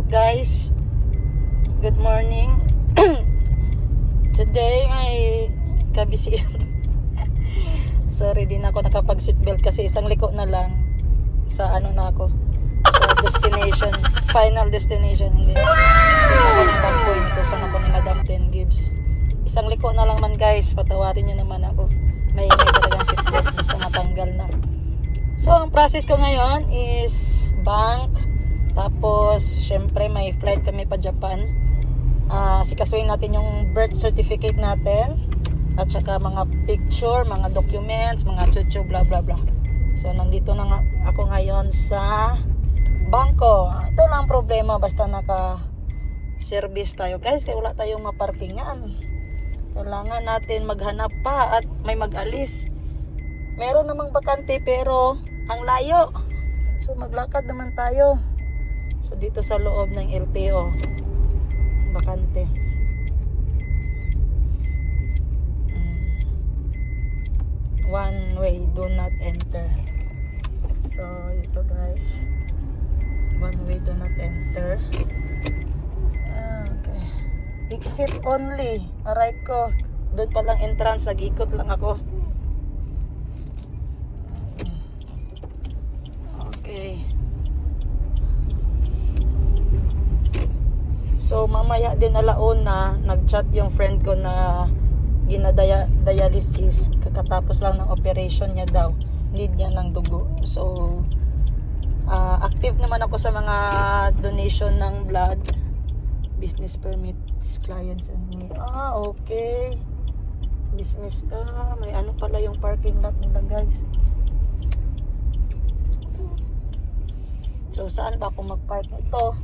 guys? Good morning. Today may kabisihan. Sorry, di na ako nakapag-seatbelt kasi isang liko na lang sa ano na ako, sa destination, final destination. Hindi ako ng point to sa ako ni Madam 10 Gibbs. Isang liko na lang man guys, patawarin nyo naman ako. May talagang seatbelt, basta matanggal na. So ang process ko ngayon is bank, tapos syempre may flight kami pa Japan. Sikasuhin natin yung birth certificate natin, at saka mga picture, mga documents, mga chuchu, bla bla bla. So nandito na nga ako ngayon sa bangko. Ito lang problema, basta naka service tayo guys, kaya wala tayong maparkingan. Kailangan natin maghanap pa at may mag-alis. Meron namang bakante pero ang layo. So maglakad naman tayo. So dito sa loob ng LTO, bakante. One way, do not enter. So ito guys, one way, do not enter. Okay, exit only. Aray ko, doon pa lang entrance, nag-ikot lang ako. Okay. So mamaya din alauna, nag-chat yung friend ko na ginadialysis, kakatapos lang ng operation niya daw, need niya ng dugo. So active naman ako sa mga donation ng blood, business permits, clients and me. Okay, business, may ano pala yung parking lot nila guys. So saan ba ako mag-park ito?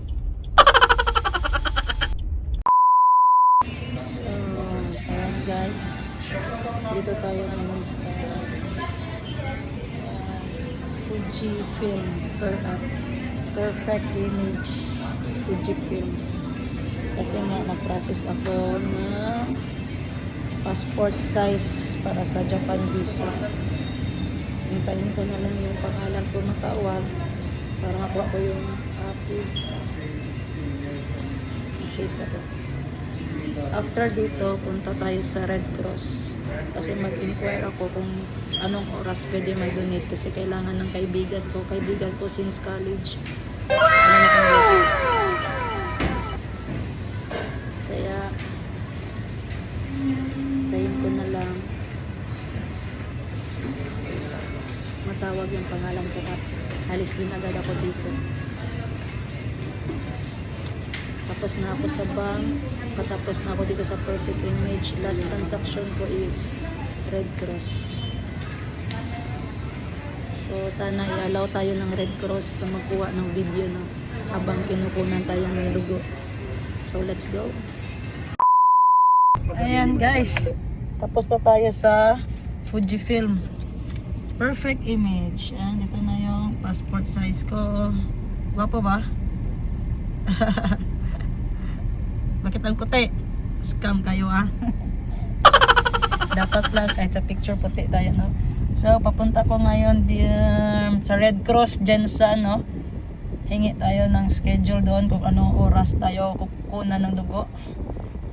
So ayan guys, dito tayo naman sa Fujifilm Perfect Image Fujifilm, kasi nga nag-process ako na passport size para sa Japan visa. Hintayin ko na lang yung pangalan ko matawag para makuha ko yung copy. Shades ako. After dito, punta tayo sa Red Cross kasi mag-inquire ako kung anong oras pwede mag-donate, kasi kailangan ng kaibigan ko since college. Kaya tayin ko na lang matawag yung pangalan ko at alis din agad ako dito. Tapos na ako sa bank, katapos na ako dito sa Perfect Image. Last transaction ko is Red Cross. So sana i-allow tayo ng Red Cross na magkuha ng video na habang kinukunan tayo ng dugo. So let's go. Ayan guys, tapos na tayo sa Fujifilm Perfect Image. Ayan, ito na yung passport size ko. Gwapo ba? Bakit ang puti? Scam kayo Dapat lang kahit sa picture puti tayo, no? So papunta ko ngayon sa Red Cross dyan sa no, hingi tayo ng schedule doon kung anong oras tayo kukunan ng dugo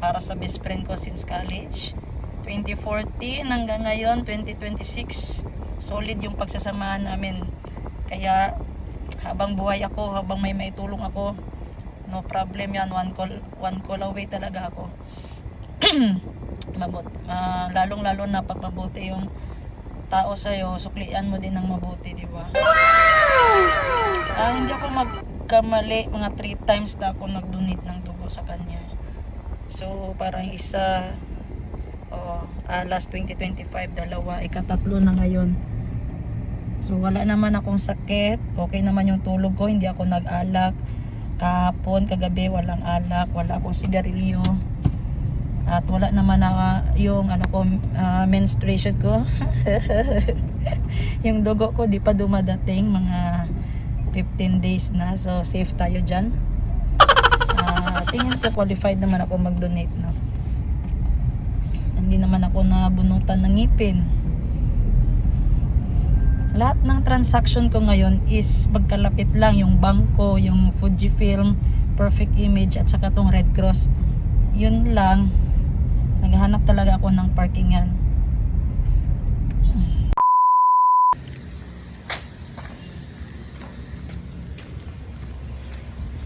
para sa best friend ko since college. 2014 hanggang ngayon 2026, solid yung pagsasamahan namin. Kaya habang buhay ako, habang may maitulong ako, no problem yan. One call away talaga ako. Lalong lalo na pag mabuti yung tao sa'yo, suklian mo din ng mabuti, di ba? Hindi ako magkamali, mga 3 times na ako nag-donate ng dugo sa kanya. So parang isa, last 2025, dalawa, ikatatlo na ngayon. So wala naman akong sakit, okay naman yung tulog ko, hindi ako nag-alak. Kahapon, kagabi, walang alak, wala akong sigarilyo. At wala naman yung menstruation ko. Yung dugo ko di pa dumadating, mga 15 days na. So safe tayo dyan. Tingin ko qualified naman ako mag-donate, no? Hindi naman ako nabunutan ng ngipin. Lahat ng transaction ko ngayon is pagkalapit lang, yung bangko, yung Fujifilm perfect image at saka tong Red Cross. Yun lang, naghahanap talaga ako ng parkingan.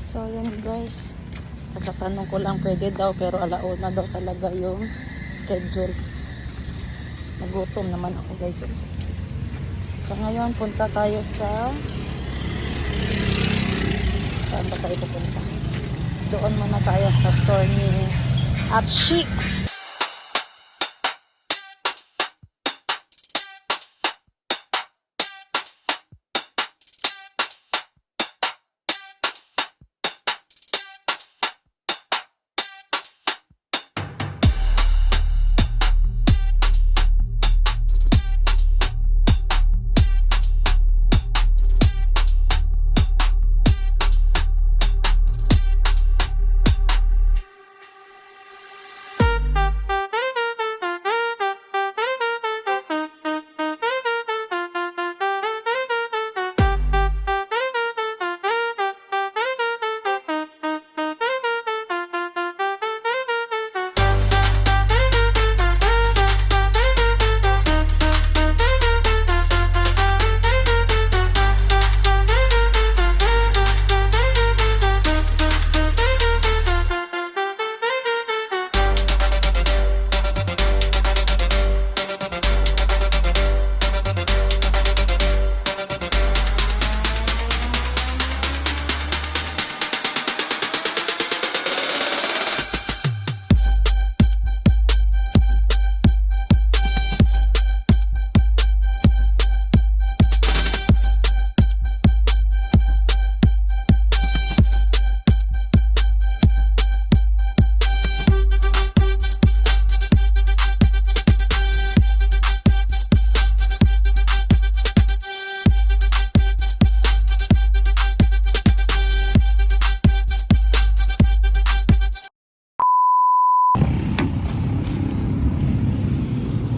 So yun guys, katatanong ko lang pwede daw, pero alauna daw talaga yung schedule. Nagutom naman ako guys. So ngayon punta tayo sa, saan ba tayo pupunta? Doon muna tayo sa store ni At Chic.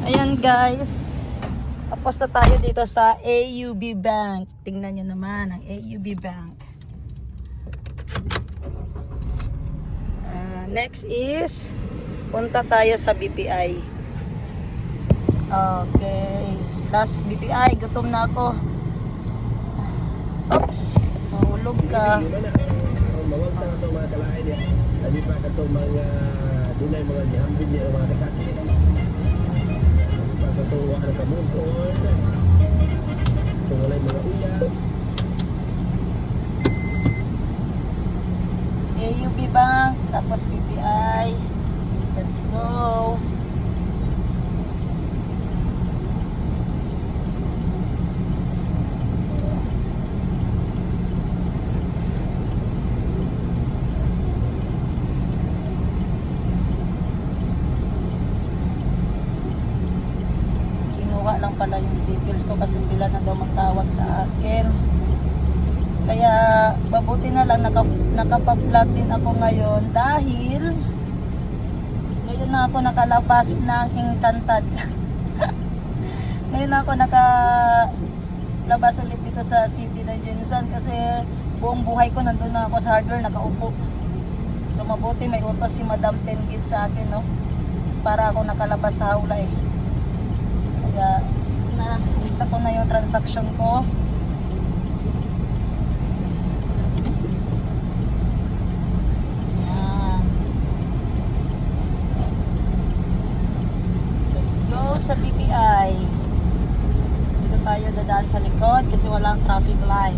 Ayan guys, tapos na tayo dito sa AUB Bank. Tingnan nyo naman ang AUB Bank. Next is punta tayo sa BPI. Okay, last BPI, gutom na ako. Oops, mahulog ka. Mawag na ito mga kalain niya. Sabi pa ito mga dunay mga dihambin niya mga kasakit. Pagkatuwa na kamungkol. Kung walay mga uyan. AUB Bank, tapos BPI. Let's go. Kinuha lang pala yung details ko kasi sila na daw magtawag sa akin. Kaya mabuti na lang nakapag-vlog din ako ngayon dahil ngayon na ako nakalabas ng Encantad. Ngayon na ako nakalabas ulit dito sa city ng Jensen kasi buong buhay ko nandun na ako sa hardware, nakaupo. So mabuti may utos si Madam Tengid sa akin, no? Para ako nakalabas sa hawla eh. Kaya isa ko na yung transaction ko. Sa BPI dito tayo dadaan sa likod kasi walang traffic light.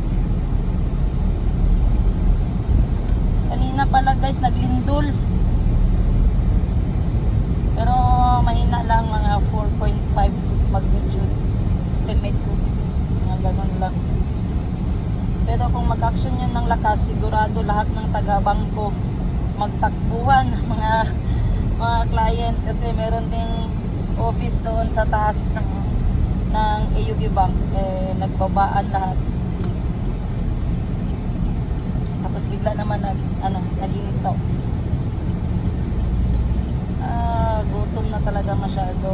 Kanina pala guys naglindol pero mahina lang, mga 4.5 magnitude estimate ko, mga ganun lang. Pero kung mag-action yun ng lakas, sigurado lahat ng taga-bangko magtakbuhan, mga client, kasi meron ding office doon sa taas ng AUB Bank, nagbabaan lahat. Tapos bigla naman naghinto. Gutom na talaga masyado.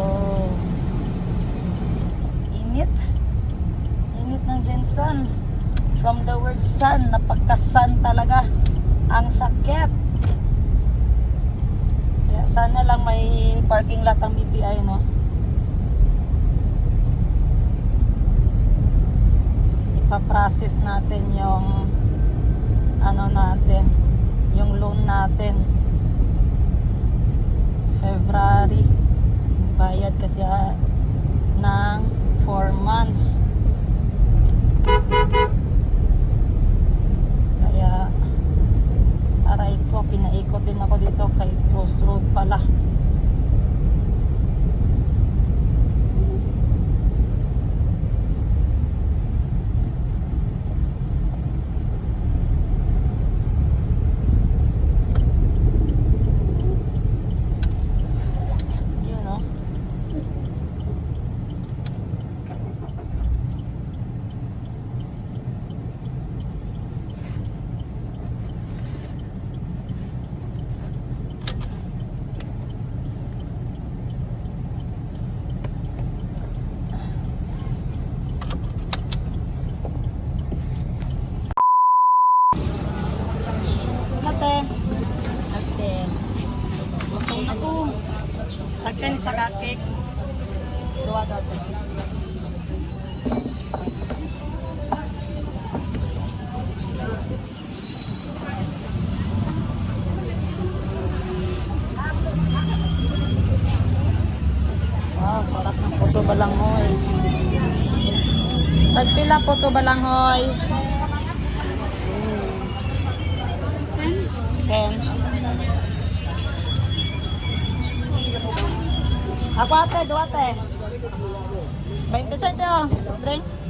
Init ng Jensen. From the word sun, napagka-sun talaga. Ang sakit. Kaya sana lang may parking lot ang BPI, no? Ipaprocess natin yung ano natin, yung loan natin. February. Bayad kasi ng 4 months. Kaya aray ko, pinaikot din ako dito kay Crossroad pala. Yun, no? Ate. Ate. Butong ako. Agkan sa cake. Dua daw. Wow, sarap ng puto balanghoy. Tagpila puto balanghoy. 10. Ako ate, dua ate. 20 cent oh, soft drinks.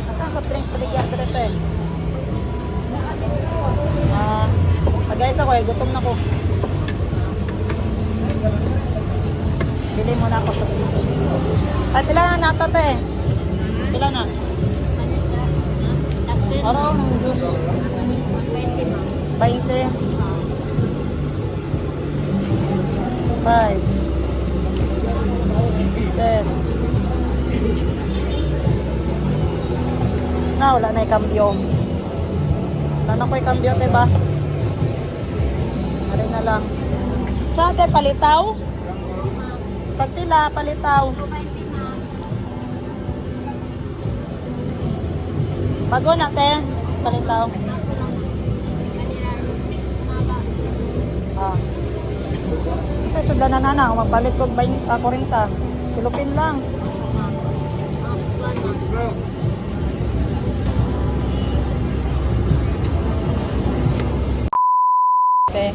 Asan soft drinks paligyan ko dito eh? Guys ako eh, gutom na ko. Bili muna ako soft drinks. Ay, pila na nata te? Pila na? Araw ng juice. 20. 5 10 na wala na yung kambyo. Wala na ko yung kambyo, diba? Narin na lang. Sa ate, palitaw? Pagpila, palitaw. Bago na, te. Palitaw. Kasi sudan na na, magpalit ko 40. Silupin lang. Okay.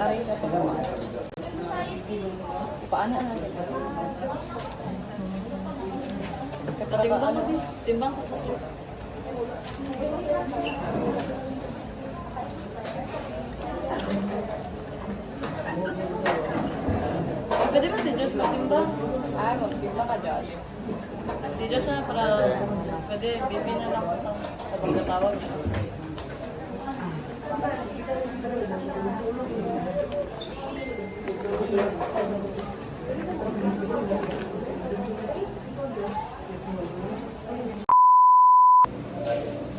Aray ka pa. Paano natin? Timbang. Timbang. Pwede ba si Josh matimbang? Ay, magpila ka, Josh. Si Josh na para pwede bibi na lang sa pagkatawag siya.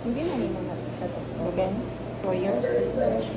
Hindi na rin mga tato. Okay. 4 years. 3 years.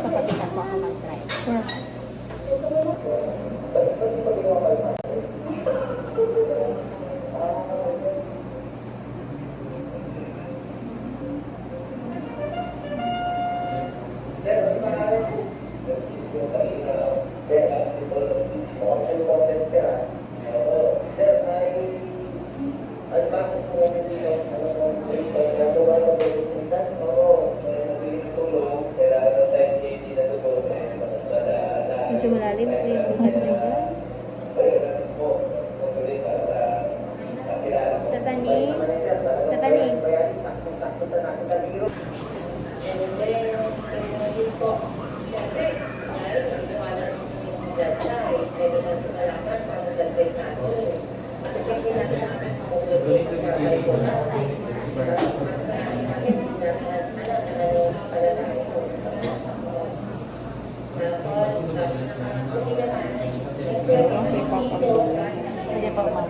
Sa patikan ko ako mag-try. Sure. Medyo malalim po yung ugat niyo ba? Stephanie? Stephanie? Sige pa. Sige pa, ma'am.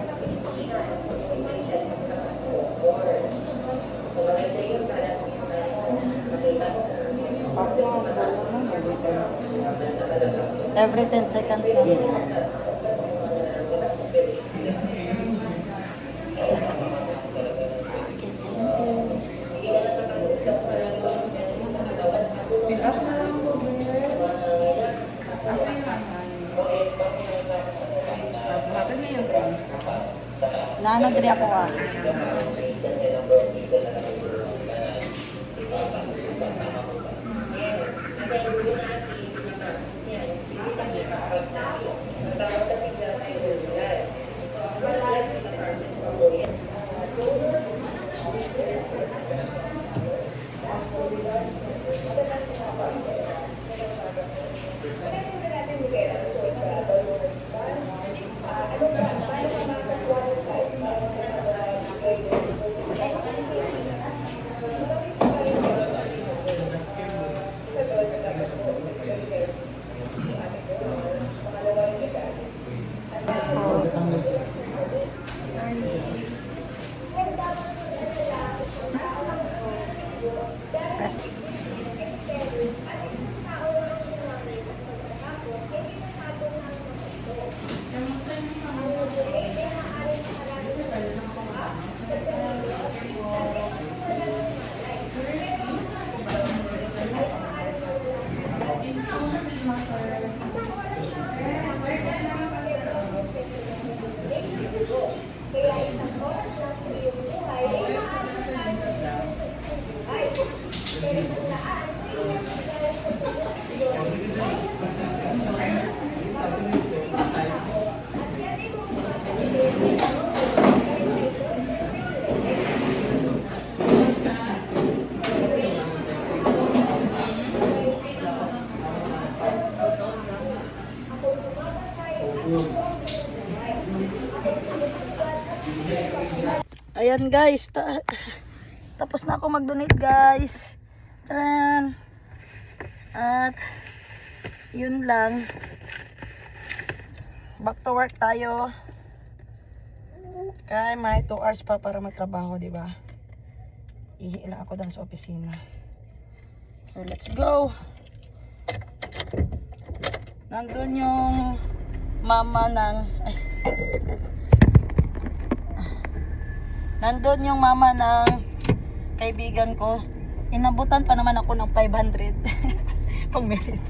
Every 10 seconds na. Nanadri ako ah. Yes po. Ayan guys, tapos na ako mag-donate guys. Taran. At yun lang. Back to work tayo. Kaya may 2 hours pa para magtrabaho, di ba? Ihi lang ako doon sa opisina. So let's go. Nandun yung mama ng nandun yung mama ng kaibigan ko. Inabutan pa naman ako ng 500 pang merit.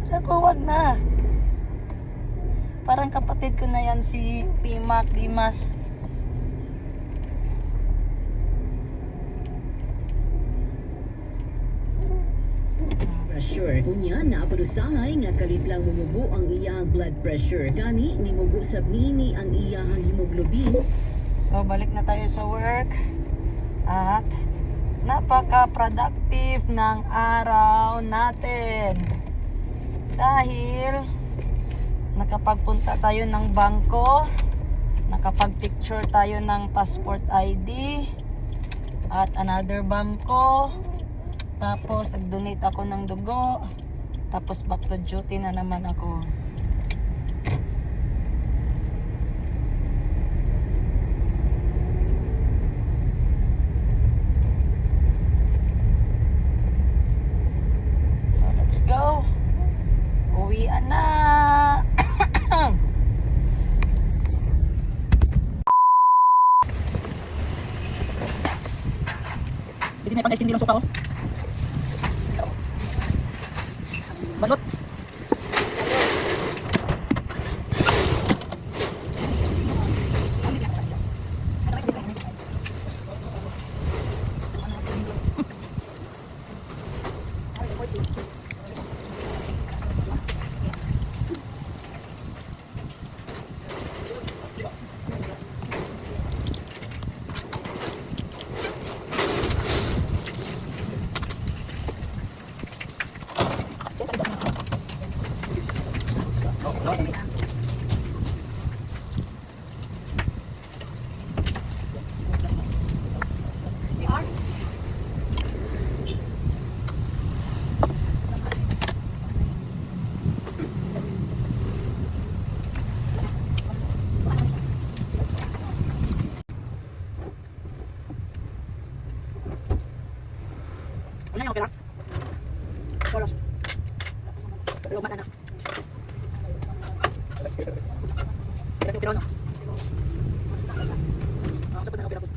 Sabi ko, wag na. Parang kapatid ko na yan si Pimac Dimas. Pressure. Unya na parusahay nga kalit lang mumubo ang iyang blood pressure. Gani ni mubo sab nini ang iyang hemoglobin. So balik na tayo sa work. At napaka-productive ng araw natin. Dahil nakapagpunta tayo ng bangko, nakapag-picture tayo ng passport ID at another bangko. Tapos nag-donate ako ng dugo. Tapos back to duty na naman ako. So let's go. Uwian na. Hindi may pang-ice, hindi lang sopa, oh. Balot. Ano yung pera? Polos. Lumat anak. Ito yung pera, no? Sapat na pera ko.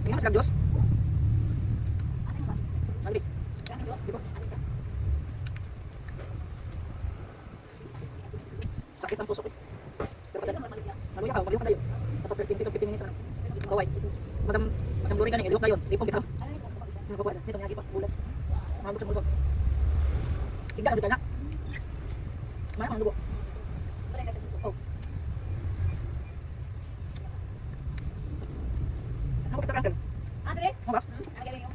Tingnan mas Diyos. Mali. Sakit ang puso ko. Maluya ka tayo. Tapos 15 minutes ano. Kaway. Madam luring ka ni, ilok kayo. Ipong bitaw. Ano ba? Nito nga gipas bulat. Mabot sa bulok. Tingga ano kana? Mana ang dugo? Oh. Ako kita kan. Andre? Mo ba? Ano gawin mo?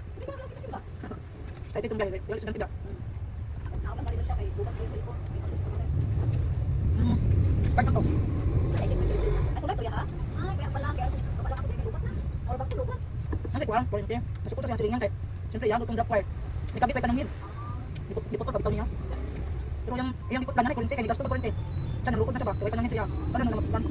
Sa itong gawin, yung isang tiga. Ako lang dito siya kay bukas ko yung cellphone. Pagkat to. Asulat ko ya ha? Ah, kaya pala kaya kapala ka dito lupat na. Or bakit lupat? Nasa kuwang, kuwente. Nasa puto siya silingan kahit. Siyempre, yan, lutong dapwire. May kabit pa ng mid. Dipot ko, kabitaw niya. Pero yung dipot ka na, kuwente, kaya di gasto ko kuwente. Siya, nalukod na siya ba? Kaya pa namin siya. Paano na naman?